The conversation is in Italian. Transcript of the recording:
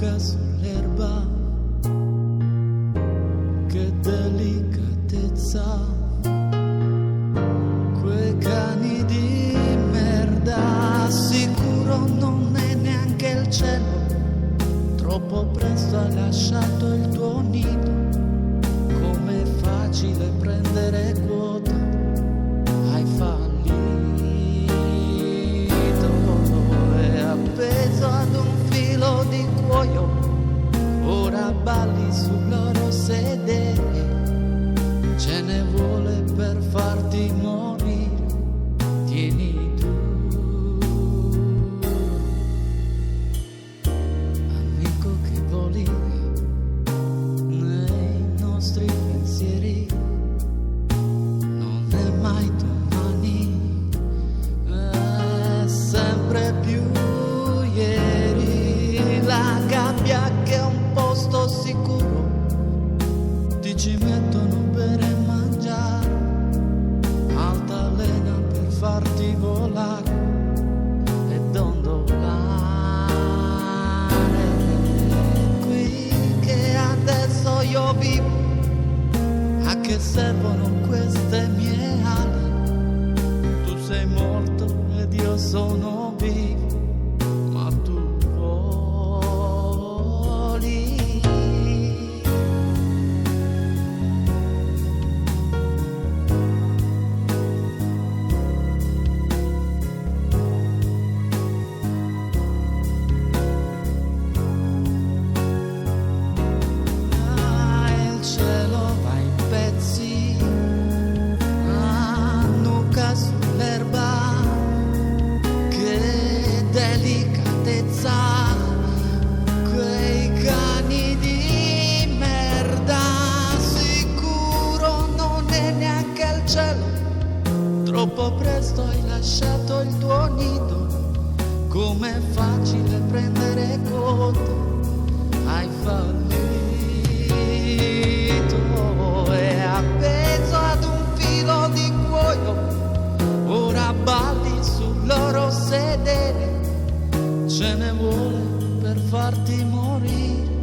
nuca sull'erba, che delicatezza, quei cani di merda, sicuro non è neanche il cielo, troppo presto hai lasciato il tuo nido, com'è facile prendere quota, hai fallito, è appeso ad un filo di cuoio, ora balli sul loro sedere, ce ne vuole per farti morire, tieni tu. Amico che voli nei nostri pensieri, non è mai domani, è sempre più ieri, la gabbia che è un posto sicuro, ti ci mettono bere e mangiare, altalena per farti volare e dondolare, qui che adesso io vivo, a che servono queste mie ali, tu sei morto ed io sono vivo, ma tu voli. Il cielo va in pezzi, nuca sull'erba, che delicatezza, quei cani di merda, sicuro non è neanche il cielo, troppo presto hai lasciato il tuo nido, com'è facile prendere conto, hai fallito, è appeso ad un filo di cuoio, ora balli sul loro sedere, ce ne vuole per farti morire,